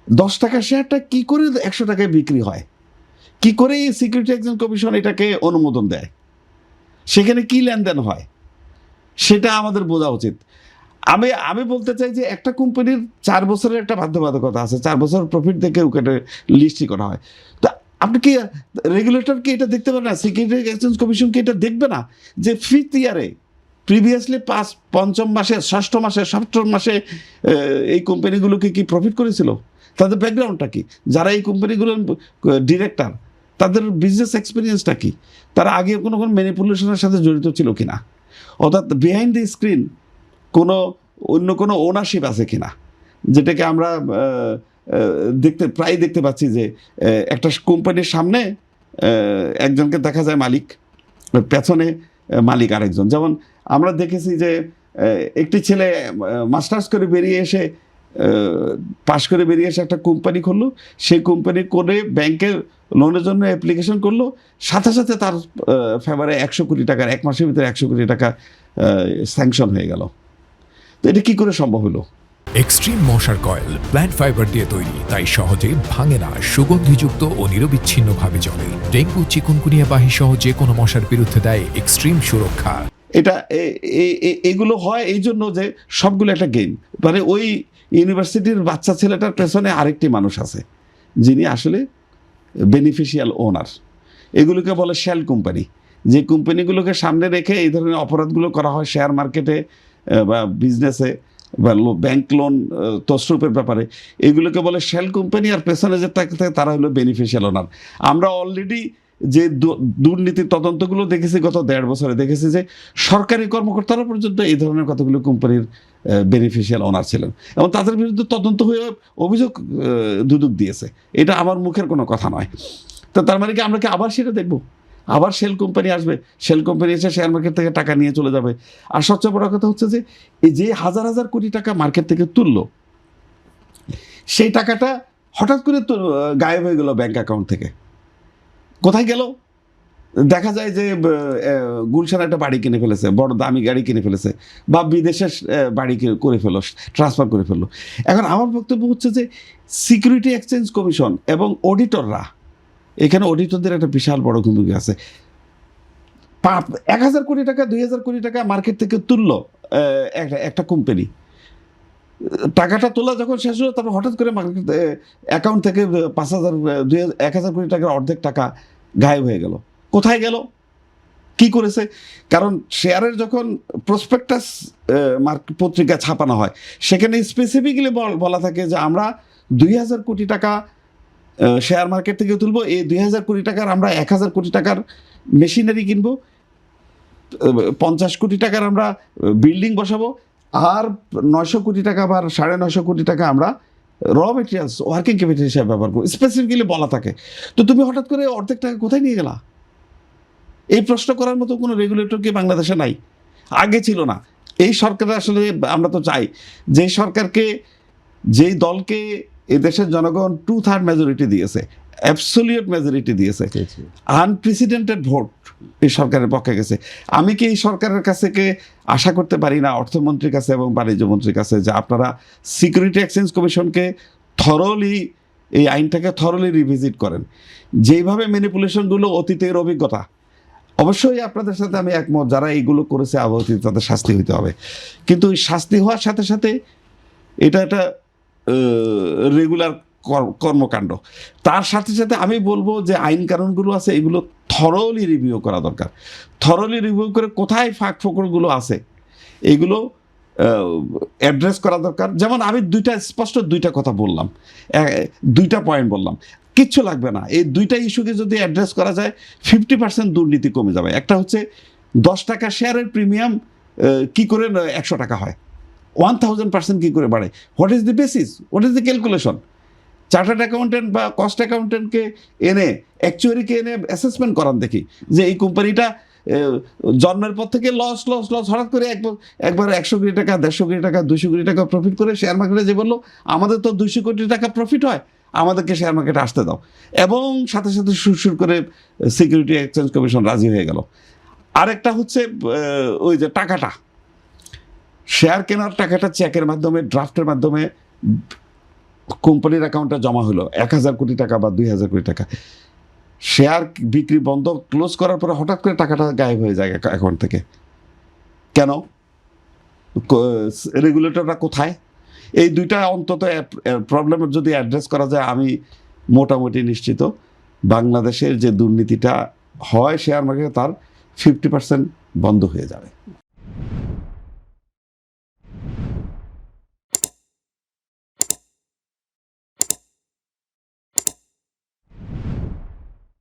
10 টাকা শেয়ারটা কি করে 100 টাকায় বিক্রি হয়, কি করে এই সিকিউরিটি এক্সচেঞ্জ কমিশন এটাকে অনুমোদন দেয়, সেখানে কি লেনদেন হয়, সেটা আমাদের বোঝা উচিত। আমি বলতে চাই যে একটা কোম্পানির 4 বছরের একটা বাধ্যবাধকতা আছে, 4 বছর প্রফিট দেখে ওকে লিস্টই করা হয়। তা আপনি কি রেগুলেটর কি এটা দেখতে পারে না, সিকিউরিটি এক্সচেঞ্জ কমিশন কি এটা দেখবে না যে 5th ইয়ারে প্রিভিয়াসলি পঞ্চম মাসে, ষষ্ঠ মাসে, সপ্তম মাসে এই কোম্পানিগুলোকে কি প্রফিট করেছিল, তাদের ব্যাকগ্রাউন্ডটা কি, যারা এই কোম্পানিগুলোর ডিরেক্টর তাদের বিজনেস এক্সপিরিয়েন্সটা কি, তারা আগে কোনো ম্যানিপুলেশনের সাথে জড়িত ছিল কিনা, অর্থাৎ বিহাইন্ড দ্য স্ক্রিন অন্য কোনো ওনারশিপ আছে কিনা, যেটাকে আমরা প্রায় দেখতে পাচ্ছি যে একটা কোম্পানির সামনে একজনকে দেখা যায় মালিক, পেছনে মালিক আরেকজন। যেমন আমরা দেখেছি যে একটি ছেলে মাস্টার্স করে বেরিয়ে এসে, পাশ করে বেরিয়ে এসে একটা কোম্পানি করলো, সেই কোম্পানি করে ব্যাংকের লোনের জন্য অ্যাপ্লিকেশন করলো, সাথে সাথে তার ফেভারে 100 কোটি টাকার, 1 মাসের ভিতরে 100 কোটি টাকা স্যাংশন হয়ে গেল। তো এটা কি করে সম্ভব হলো? এক্সট্রিম মশার কয়েল প্ল্যান্ট ফাইবার দিয়ে তৈরি, তাই সহজে ভাঙে না, সুগন্ধিযুক্ত ও নিরবিচ্ছিন্নভাবে জ্বলে। ডেঙ্গু, চিকুনগুনিয়া বাহি সহ যে কোনো মশার বিরুদ্ধে দেয় এক্সট্রিম সুরক্ষা। এটা এগুলো হয় এই জন্য যে সবগুলো একটা গেম, মানে ওই ইউনিভার্সিটির বাচ্চা ছেলেটার পেছনে আরেকটি মানুষ আছে যিনি আসলে বেনিফিশিয়াল ওনার। এগুলোকে বলে শেল কোম্পানি। যে কোম্পানিগুলোকে সামনে রেখে এই ধরনের অপরাধগুলো করা হয় শেয়ার মার্কেটে বা বিজনেসে বা ব্যাংক লোন তসরুপের ব্যাপারে, এগুলোকে বলে শেল কোম্পানি। আর পেছনে যে থাকে তারা হলো বেনিফিশিয়াল ওনার। আমরা অলরেডি যে দুর্নীতির তদন্তগুলো দেখেছি গত 1.5 বছরে, দেখেছি যে সরকারি কর্মকর্তারা পর্যন্ত এই ধরনের কতগুলো কোম্পানির বেনিফিশিয়াল ওনার ছিলেন এবং তাদের বিরুদ্ধে তদন্ত হয়ে অভিযোগ দুদক দিয়েছে। এটা আমার মুখের কোনো কথা নয়। তো তার মানে কি আমরা কি আবার সেটা দেখবো? আবার শেল কোম্পানি আসবে, শেল কোম্পানি এসে শেয়ার মার্কেট থেকে টাকা নিয়ে চলে যাবে। আর সবচেয়ে বড় কথা হচ্ছে যে এই যে হাজার হাজার কোটি টাকা মার্কেট থেকে তুললো, সেই টাকাটা হঠাৎ করে গায়েব হয়ে গেল ব্যাংক অ্যাকাউন্ট থেকে। কোথায় গেল? দেখা যায় যে গুলশান একটা বাড়ি কিনে ফেলেছে, বড় দামি গাড়ি কিনে ফেলেছে, বা বিদেশে বাড়ি করে ফেলো, ট্রান্সফার করে ফেললো। এখন আমার বক্তব্য হচ্ছে যে সিকিউরিটি এক্সচেঞ্জ কমিশন এবং অডিটররা, এখানে অডিটরদের একটা বিশাল বড় ভূমিকা আছে। 1000 কোটি টাকা, 2000 কোটি টাকা মার্কেট থেকে তুললো একটা কোম্পানি, টাকাটা তোলা যখন শেষ হলো, তারপর হঠাৎ করে মার্কেট অ্যাকাউন্ট থেকে 5000, 1000 কোটি টাকার অর্ধেক টাকা গায়েব হয়ে গেল। কোথায় গেল? কি করেছে? কারণ শেয়ারের যখন প্রসপেক্টাস পত্রিকা ছাপানো হয়, সেখানে স্পেসিফিক্যালি বলা থাকে যে আমরা 2000 কোটি টাকা শেয়ার মার্কেট থেকে তুলবো, এই 2000 কোটি টাকার আমরা 1000 কোটি টাকার মেশিনারি কিনবো, 50 কোটি টাকার আমরা বিল্ডিং বসাবো, আর 900 কোটি টাকা বা 950 কোটি টাকা আমরা র মেটেরিয়ালস, ওয়ার্কিং ক্যাপিটাল হিসেবে ব্যবহার করবো, স্পেসিফিক্যালি বলা থাকে। তো তুমি হঠাৎ করে অর্ধেক টাকা কোথায় নিয়ে গেলা? এই প্রশ্ন করার মতো কোনো রেগুলেটর কি বাংলাদেশে নাই? আগে ছিল না। এই সরকার আসলে, আমরা তো চাই যে সরকারকে, যেই দলকে এদেশের জনগণ 2/3 মেজরিটি দিয়েছে, অ্যাবসলিউট মেজরিটি দিয়েছে, আনপ্রেসিডেন্টেড ভোট এই সরকারের পক্ষে গেছে। আমি কি এই সরকারের কাছে আশা করতে পারি না, অর্থমন্ত্রীর কাছে এবং বাণিজ্য মন্ত্রীর কাছে, যে আপনারা সিকিউরিটি এক্সচেঞ্জ কমিশনকে থরলি, এই আইনটাকে থরলি রিভিজিট করেন। যেইভাবে ম্যানিপুলেশনগুলো অতীতের অভিজ্ঞতা, অবশ্যই আপনাদের সাথে আমি একমত, যারা এইগুলো করেছে অতীতে তাদের শাস্তি হইতে হবে, কিন্তু শাস্তি হওয়ার সাথে সাথে এটা একটা রেগুলার কর্মকাণ্ড। তার সাথে সাথে আমি বলবো যে আইন কানুনগুলো আছে, এগুলো থরলি রিভিউ করা দরকার। থরলি রিভিউ করে কোথায় ফাঁক ফোকরগুলো আছে এগুলো অ্যাড্রেস করা দরকার। যেমন আমি স্পষ্ট দুইটা কথা বললাম, দুইটা পয়েন্ট বললাম, কিচ্ছু লাগবে না। এই দুইটা ইস্যুকে যদি অ্যাড্রেস করা যায়, 50% দুর্নীতি কমে যাবে। একটা হচ্ছে 10 টাকা শেয়ারের প্রিমিয়াম কি করে 100 টাকা হয়, 1000% কি করে বাড়ে, what is the basis, what is the calculation. Chartered accountant বা কস্ট অ্যাকাউন্টেন্টকে এনে, অ্যাকচুয়ারিকে এনে অ্যাসেসমেন্ট করান, দেখি যে এই কোম্পানিটা জন্মের পর থেকে লস লস লস, হঠাৎ করে একবার 100 কোটি টাকা, 150 কোটি টাকা, 200 কোটি টাকা প্রফিট করে শেয়ার মার্কেটে যে বললো আমাদের তো 200 কোটি টাকা প্রফিট হয়, আমাদেরকে শেয়ার মার্কেটে আসতে দাও, এবং সাথে সাথে সুর করে সিকিউরিটি এক্সচেঞ্জ কমিশন রাজি হয়ে গেল। আরেকটা হচ্ছে ওই যে টাকাটা, শেয়ার কেনার টাকাটা চেকের মাধ্যমে, ড্রাফটের মাধ্যমে কোম্পানির অ্যাকাউন্টে জমা হলো 1,000 কোটি টাকা বা 2,000 কোটি টাকা, শেয়ার বিক্রি বন্ধ ক্লোজ করার পরে হঠাৎ করে টাকাটা গায়েব হয়ে যায় অ্যাকাউন্ট থেকে, কেন? রেগুলেটররা কোথায়? এই দুইটা অন্তত প্রবলেমের যদি অ্যাড্রেস করা যায়, আমি মোটামুটি নিশ্চিত বাংলাদেশের যে দুর্নীতিটা হয় শেয়ার মার্কেটে তার 50% বন্ধ হয়ে যাবে।